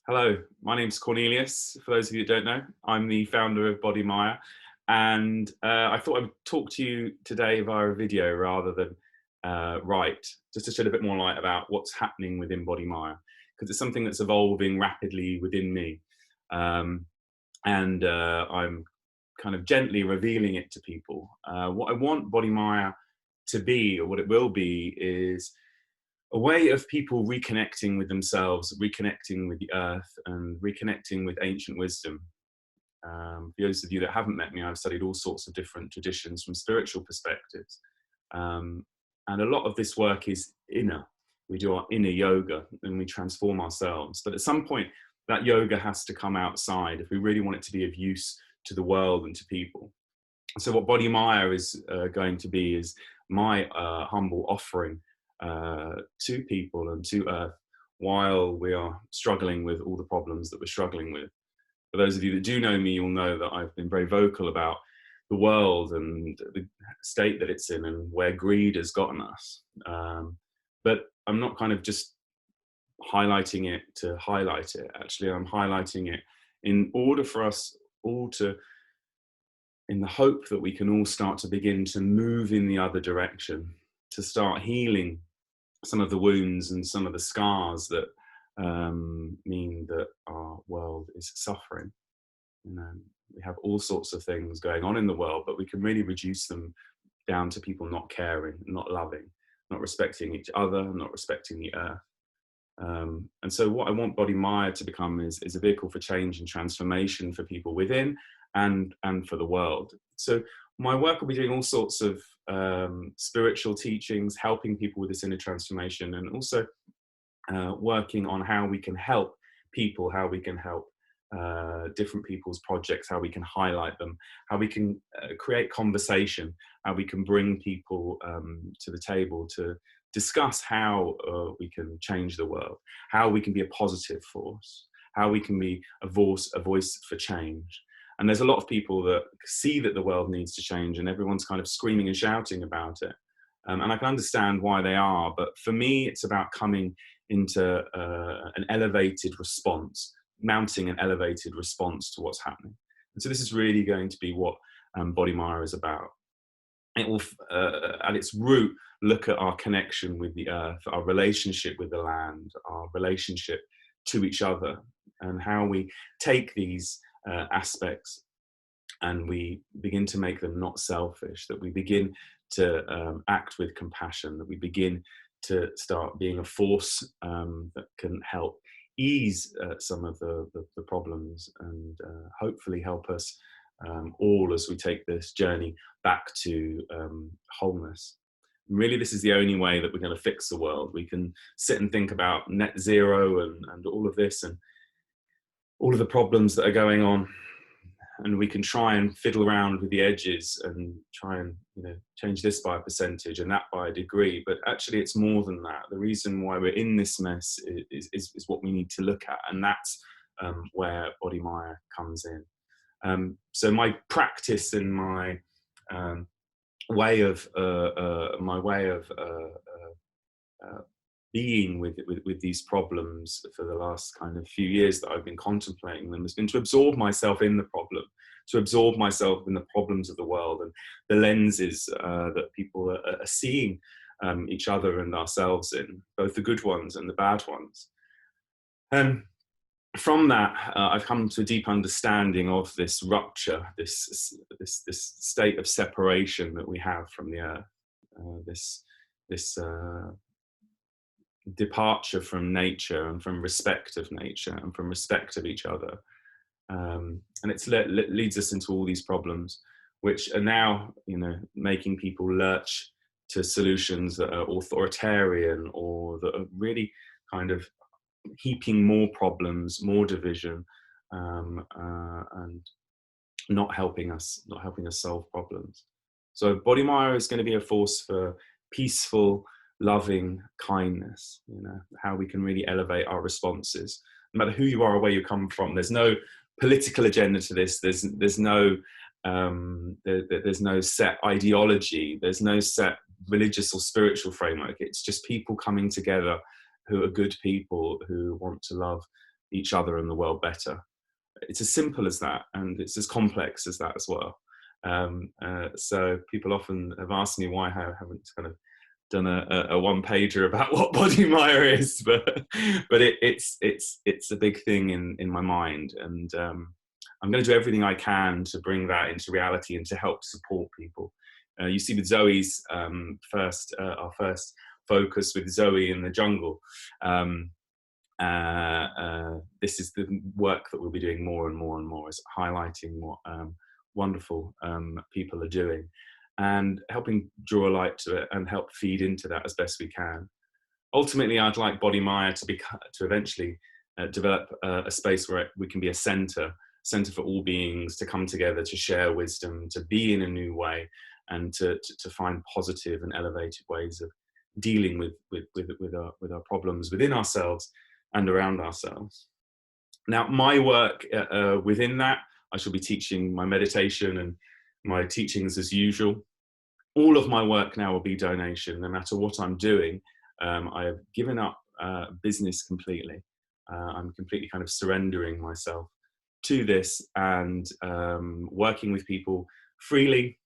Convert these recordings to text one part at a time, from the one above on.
Hello, my name's Cornelius. For those of you that don't know, I'm the founder of Bodhimaya, and I thought I would talk to you today via a video rather than write, just to shed a bit more light about what's happening within Bodhimaya, because it's something that's evolving rapidly within me, um, and I'm kind of gently revealing it to people. What I want Bodhimaya to be, or what it will be, is a way of people reconnecting with themselves, reconnecting with the earth, and reconnecting with ancient wisdom. For those of you that haven't met me, I've studied all sorts of different traditions from spiritual perspectives. Um, and a lot of this work is inner. We do our inner yoga and we transform ourselves. But at some point, that yoga has to come outside if we really want it to be of use to the world and to people. So what Bodhimaya is going to be is my humble offering to people and to Earth while we are struggling with all the problems that we're struggling with. For those of you that do know me, you'll know that I've been very vocal about the world and the state that it's in and where greed has gotten us. But I'm not kind of just highlighting it to highlight it. Actually, I'm highlighting it in order for us all to, in the hope that we can all start to begin to move in the other direction, to start healing some of the wounds and some of the scars that mean that our world is suffering. You know, we have all sorts of things going on in the world, but we can really reduce them down to people not caring, not loving, not respecting each other, not respecting the earth. And so what I want Bodhimaya to become is a vehicle for change and transformation for people within and for the world. So my work will be doing all sorts of spiritual teachings, helping people with this inner transformation, and also working on how we can help people, how we can help different people's projects, how we can highlight them, how we can create conversation, how we can bring people to the table to discuss how we can change the world, how we can be a positive force, how we can be a voice for change. And there's a lot of people that see that the world needs to change and everyone's kind of screaming and shouting about it. And I can understand why they are, but for me, it's about coming into an elevated response, mounting an elevated response to what's happening. And so this is really going to be what Bodhimaya is about. It will, at its root, look at our connection with the earth, our relationship with the land, our relationship to each other, and how we take these aspects and we begin to make them not selfish, that we begin to act with compassion, that we begin to start being a force that can help ease some of the problems and hopefully help us all as we take this journey back to wholeness. Really, this is the only way that we're going to fix the world. We can sit and think about net zero and all of this and all of the problems that are going on, and we can try and fiddle around with the edges and try and change this by a percentage and that by a degree, but actually it's more than that. The reason why we're in this mess is what we need to look at, and that's where Bodhimaya comes in. So my practice and my way of being with these problems for the last kind of few years that I've been contemplating them has been to absorb myself in the problem, to absorb myself in the problems of the world and the lenses that people are seeing each other and ourselves in, both the good ones and the bad ones. And from that, I've come to a deep understanding of this rupture, this state of separation that we have from the earth, this departure from nature and from respect of nature and from respect of each other. And it leads us into all these problems, which are now, making people lurch to solutions that are authoritarian or that are really kind of heaping more problems, more division, and not helping us solve problems. So Bodhimaya is going to be a force for peaceful, loving kindness, how we can really elevate our responses. No matter who you are or where you come from, there's no political agenda to this. There's no set ideology. There's no set religious or spiritual framework. It's just people coming together who are good people, who want to love each other and the world better. It's as simple as that, and it's as complex as that as well. So people often have asked me why I haven't kind of done a one pager about what Bodhimaya is, but it's a big thing in my mind, and I'm going to do everything I can to bring that into reality and to help support people. You see, with Zoe's our first focus with Zoe in the jungle. This is the work that we'll be doing more and more and more, is highlighting what wonderful people are doing and helping draw a light to it and help feed into that as best we can. Ultimately, I'd like Bodhimaya to eventually develop a space where we can be a center for all beings to come together, to share wisdom, to be in a new way, and to find positive and elevated ways of dealing with our problems within ourselves and around ourselves. Now, my work within that, I shall be teaching my meditation and my teachings as usual. All of my work now will be donation, no matter what I'm doing. I have given up business completely. I'm completely kind of surrendering myself to this and working with people freely,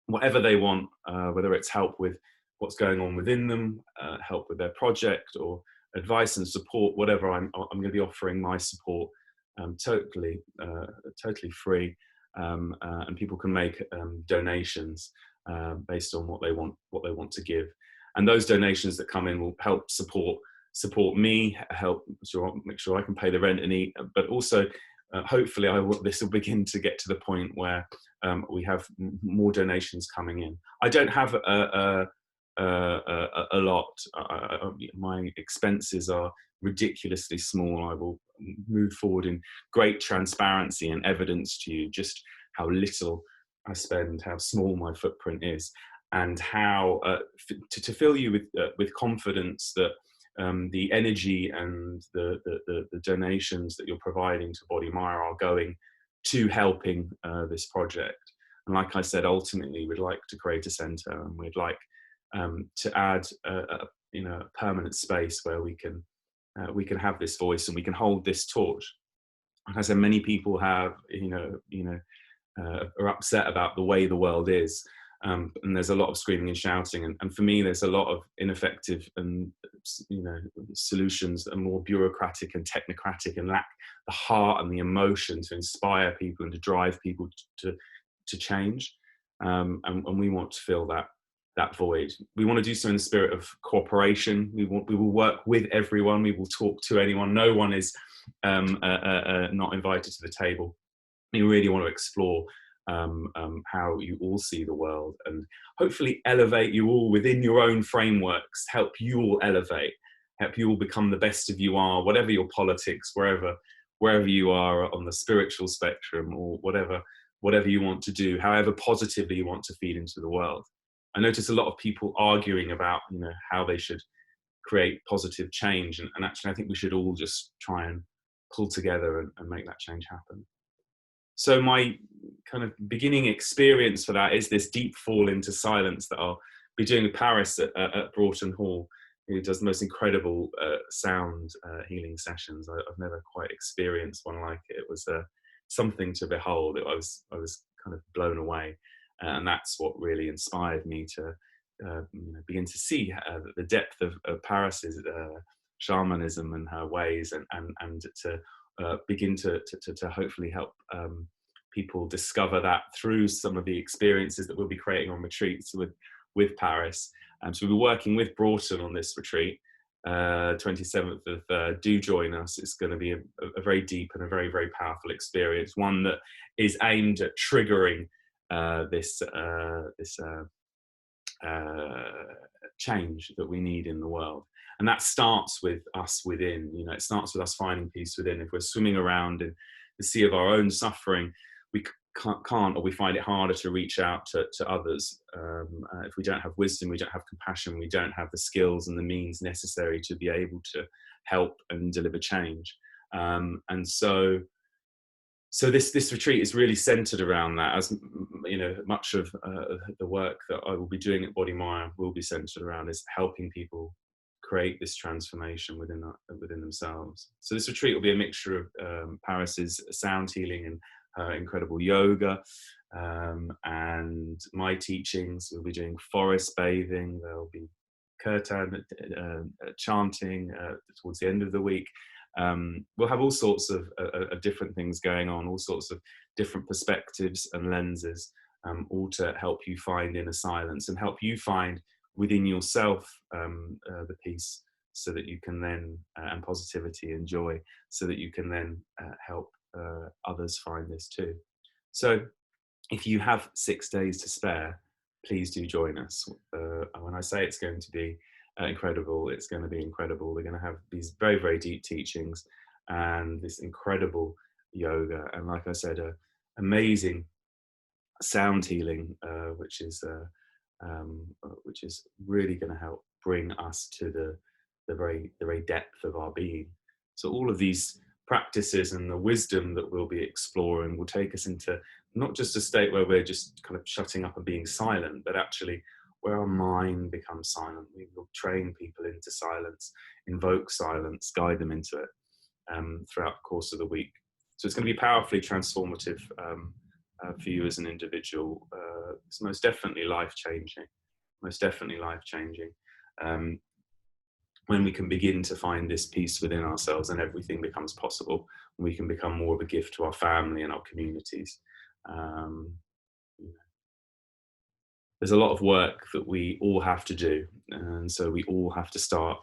whatever they want, whether it's help with what's going on within them, help with their project, or advice and support, whatever. I'm going to be offering my support totally free, and people can make donations based on what they want to give, and those donations that come in will help support me, help make sure I can pay the rent and eat, but also hopefully this will begin to get to the point where we have more donations coming in. I don't have a lot. My expenses are ridiculously small. I will move forward in great transparency and evidence to you just how little I spend, how small my footprint is, and how to fill you with confidence that the energy and the donations that you're providing to Bodhimaya are going to helping this project. And like I said, ultimately, we'd like to create a centre, and we'd like to add a permanent space where we can have this voice and we can hold this torch. Like I said, many people have are upset about the way the world is, and there's a lot of screaming and shouting, and for me there's a lot of ineffective and solutions that are more bureaucratic and technocratic and lack the heart and the emotion to inspire people and to drive people to change, and we want to fill that void. We want to do so in the spirit of cooperation. We will work with everyone. We will talk to anyone. No one is not invited to the table. We really want to explore how you all see the world, and hopefully elevate you all within your own frameworks, help you all elevate, help you all become the best of you are, whatever your politics, wherever you are on the spiritual spectrum, or whatever you want to do, however positively you want to feed into the world. I notice a lot of people arguing about how they should create positive change, and actually I think we should all just try and pull together and make that change happen. So my kind of beginning experience for that is this deep fall into silence that I'll be doing with Paris at Broughton Hall, who does the most incredible sound healing sessions. I've never quite experienced one like it. It was something to behold. I was kind of blown away, and that's what really inspired me to begin to see the depth of Paris's shamanism and her ways, and to begin to hopefully help people discover that through some of the experiences that we'll be creating on retreats with Paris. So we'll be working with Broughton on this retreat, 27th of do join us. It's going to be a very deep and a very, very powerful experience, one that is aimed at triggering this change that we need in the world. And that starts with us within. It starts with us finding peace within. If we're swimming around in the sea of our own suffering, we can't, or we find it harder to reach out to others. If we don't have wisdom, we don't have compassion, we don't have the skills and the means necessary to be able to help and deliver change. And so this retreat is really centered around that. As much of the work that I will be doing at Bodhimaya will be centered around is helping people create this transformation within themselves. So this retreat will be a mixture of Paris's sound healing and her incredible yoga, and my teachings. We'll be doing forest bathing. There'll be kirtan chanting towards the end of the week. We'll have all sorts of different things going on, all sorts of different perspectives and lenses, all to help you find inner silence and help you find within yourself the peace, so that you can then and positivity and joy, so that you can then help others find this too. So if you have 6 days to spare, please do join us. When I say it's going to be incredible, it's going to be incredible. We're going to have these very, very deep teachings and this incredible yoga, and like I said, amazing sound healing, which is really going to help bring us to the very depth of our being. So all of these practices and the wisdom that we'll be exploring will take us into not just a state where we're just kind of shutting up and being silent, but actually where our mind becomes silent. We will train people into silence, invoke silence, guide them into it throughout the course of the week. So it's going to be powerfully transformative for you as an individual. It's most definitely life-changing, most definitely life-changing. When we can begin to find this peace within ourselves, and everything becomes possible, we can become more of a gift to our family and our communities. There's a lot of work that we all have to do, and so we all have to start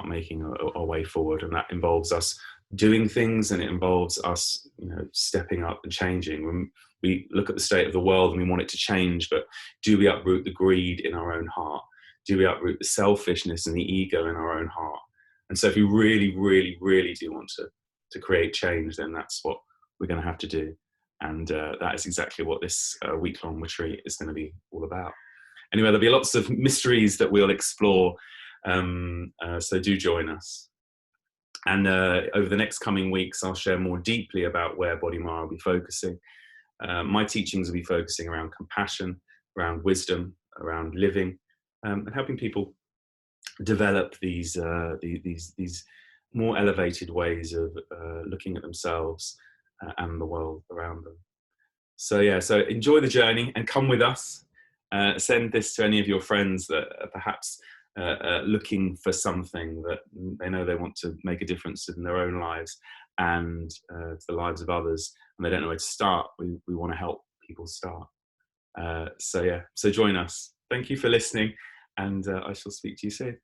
making our way forward, and that involves us doing things, and it involves us, stepping up and changing. When we look at the state of the world and we want it to change, but do we uproot the greed in our own heart? Do we uproot the selfishness and the ego in our own heart? And so if we really, really, really do want to create change, then that's what we're going to have to do. And that is exactly what this week-long retreat is going to be all about. Anyway, there'll be lots of mysteries that we'll explore, so do join us. And over the next coming weeks, I'll share more deeply about where Bodhimaya will be focusing. My teachings will be focusing around compassion, around wisdom, around living, and helping people develop these more elevated ways of looking at themselves and the world around them. So enjoy the journey and come with us. Send this to any of your friends that are perhaps looking for something that they know they want to make a difference in their own lives and to the lives of others, and they don't know where to start. We want to help people start. So join us. Thank you for listening, and I shall speak to you soon.